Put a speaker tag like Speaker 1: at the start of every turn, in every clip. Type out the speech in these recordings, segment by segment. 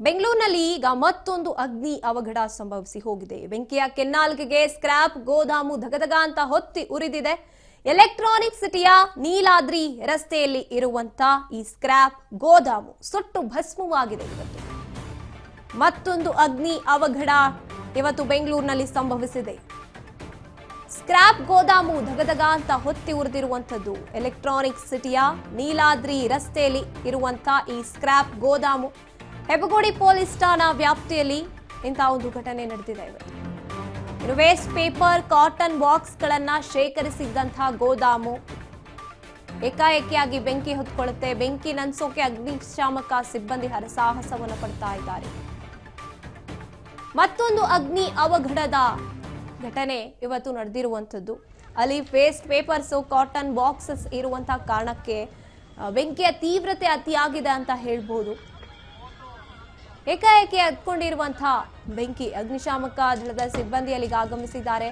Speaker 1: ಬೆಂಗಳೂರಿನಲ್ಲಿ ಈಗ ಮತ್ತೊಂದು ಅಗ್ನಿ ಅವಘಡ ಸಂಭವಿಸಿ ಹೋಗಿದೆ. ಬೆಂಕಿಯ ಕೆನ್ನಾಲ್ಗೆಗೆ ಸ್ಕ್ರಾಪ್ ಗೋದಾಮು ಧಗಧಗ ಅಂತ ಹೊತ್ತಿ ಉರಿದಿದೆ. ಎಲೆಕ್ಟ್ರಾನಿಕ್ ಸಿಟಿಯ ನೀಲಾದ್ರಿ ರಸ್ತೆಯಲ್ಲಿ ಇರುವಂತ ಈ ಸ್ಕ್ರಾಪ್ ಗೋದಾಮು ಸುಟ್ಟು ಭಸ್ಮವಾಗಿದೆ. ಮತ್ತೊಂದು ಅಗ್ನಿ ಅವಘಡ ಇವತ್ತು ಬೆಂಗಳೂರಿನಲ್ಲಿ ಸಂಭವಿಸಿದೆ. ಸ್ಕ್ರಾಪ್ ಗೋದಾಮು ಧಗಧಗ ಅಂತ ಹೊತ್ತಿ ಉರಿದಿರುವಂತದ್ದು ಎಲೆಕ್ಟ್ರಾನಿಕ್ ಸಿಟಿಯ ನೀಲಾದ್ರಿ ರಸ್ತೆಯಲ್ಲಿ ಇರುವಂತ ಈ ಸ್ಕ್ರಾಪ್ ಗೋದಾಮು. ಹೆಬ್ಬಗೋಡಿ ಪೊಲೀಸ್ ಠಾಣಾ ವ್ಯಾಪ್ತಿಯಲ್ಲಿ ಇಂತಹ ಒಂದು ಘಟನೆ ನಡೆದಿದೆ. ಇನ್ನು ವೇಸ್ಟ್ ಪೇಪರ್, ಕಾಟನ್ ಬಾಕ್ಸ್ಗಳನ್ನ ಶೇಖರಿಸಿದ್ದಂತಹ ಗೋದಾಮು ಏಕಾಏಕಿಯಾಗಿ ಬೆಂಕಿ ಹೊತ್ಕೊಳ್ಳುತ್ತೆ. ಬೆಂಕಿ ನಂದಿಸೋಕೆ ಅಗ್ನಿಶಾಮಕ ಸಿಬ್ಬಂದಿ ಹರಸಾಹಸವನ್ನು ಪಡ್ತಾ ಇದ್ದಾರೆ. ಮತ್ತೊಂದು ಅಗ್ನಿ ಅವಘಡದ ಘಟನೆ ಇವತ್ತು ನಡೆದಿರುವಂಥದ್ದು. ಅಲ್ಲಿ ವೇಸ್ಟ್ ಪೇಪರ್ಸ್, ಕಾಟನ್ ಬಾಕ್ಸಸ್ ಇರುವಂತಹ ಕಾರಣಕ್ಕೆ ಬೆಂಕಿಯ ತೀವ್ರತೆ ಅತಿಯಾಗಿದೆ ಅಂತ ಹೇಳ್ಬೋದು. ಏಕಾಏಕಿ ಹತ್ಕೊಂಡಿರುವಂತಹ ಬೆಂಕಿ, ಅಗ್ನಿಶಾಮಕ ದಳದ ಸಿಬ್ಬಂದಿ ಅಲ್ಲಿಗೆ ಆಗಮಿಸಿದ್ದಾರೆ,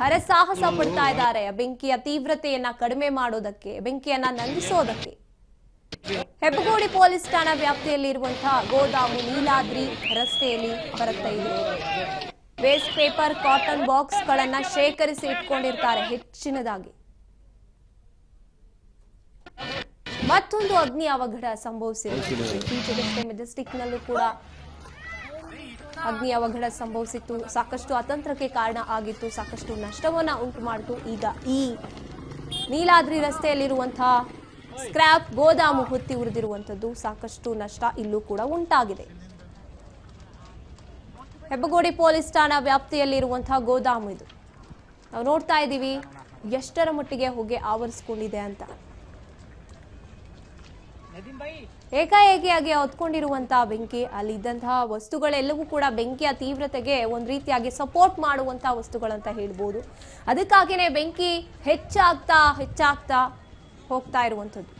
Speaker 1: ಹರಸಾಹಸ ಪಡ್ತಾ ಇದ್ದಾರೆ ಬೆಂಕಿಯ ತೀವ್ರತೆಯನ್ನ ಕಡಿಮೆ ಮಾಡೋದಕ್ಕೆ, ಬೆಂಕಿಯನ್ನ ನಂದಿಸೋದಕ್ಕೆ. ಹೆಬ್ಬಗೋಡಿ ಪೊಲೀಸ್ ಠಾಣಾ ವ್ಯಾಪ್ತಿಯಲ್ಲಿ ಇರುವಂತಹ ಗೋದಾಮು ನೀಲಾದ್ರಿ ರಸ್ತೆಯಲ್ಲಿ ಬರುತ್ತೆ. ಇದು ವೇಸ್ಟ್ ಪೇಪರ್, ಕಾಟನ್ ಬಾಕ್ಸ್ ಗಳನ್ನ ಶೇಖರಿಸಿ ಇಟ್ಕೊಂಡಿರ್ತಾರೆ ಹೆಚ್ಚಿನದಾಗಿ. ಮತ್ತೊಂದು ಅಗ್ನಿ ಅವಘಡ ಸಂಭವಿಸಿದೆ. ಇತ್ತೀಚೆಗಷ್ಟೇ ಮೆಜೆಸ್ಟಿಕ್ನಲ್ಲೂ ಕೂಡ ಅಗ್ನಿ ಅವಘಡ ಸಂಭವಿಸಿತ್ತು. ಸಾಕಷ್ಟು ಅತಂತ್ರಕ್ಕೆ ಕಾರಣ ಆಗಿತ್ತು, ಸಾಕಷ್ಟು ನಷ್ಟವನ್ನ ಉಂಟು ಮಾಡಿತು. ಈಗ ಈ ನೀಲಾದ್ರಿ ರಸ್ತೆಯಲ್ಲಿರುವಂತಹ ಸ್ಕ್ರಾಪ್ ಗೋದಾಮು ಹೊತ್ತಿ ಉರಿದಿರುವಂತದ್ದು, ಸಾಕಷ್ಟು ನಷ್ಟ ಇಲ್ಲೂ ಕೂಡ ಉಂಟಾಗಿದೆ. ಹೆಬ್ಬಗೋಡಿ ಪೊಲೀಸ್ ಠಾಣಾ ವ್ಯಾಪ್ತಿಯಲ್ಲಿರುವಂತಹ ಗೋದಾಮು ಇದು. ನಾವು ನೋಡ್ತಾ ಇದ್ದೀವಿ ಎಷ್ಟರ ಮಟ್ಟಿಗೆ ಹೊಗೆ ಆವರಿಸಿಕೊಂಡಿದೆ ಅಂತ. ಏಕಾಏಕಿಯಾಗಿ ಹೊತ್ಕೊಂಡಿರುವಂತಹ ಬೆಂಕಿ, ಅಲ್ಲಿದ್ದಂತಹ ವಸ್ತುಗಳೆಲ್ಲವೂ ಕೂಡ ಬೆಂಕಿಯ ತೀವ್ರತೆಗೆ ಒಂದ್ ರೀತಿಯಾಗಿ ಸಪೋರ್ಟ್ ಮಾಡುವಂತಹ ವಸ್ತುಗಳಂತ ಹೇಳ್ಬೋದು. ಅದಕ್ಕಾಗಿನೇ ಬೆಂಕಿ ಹೆಚ್ಚಾಗ್ತಾ ಹೋಗ್ತಾ ಇರುವಂಥದ್ದು.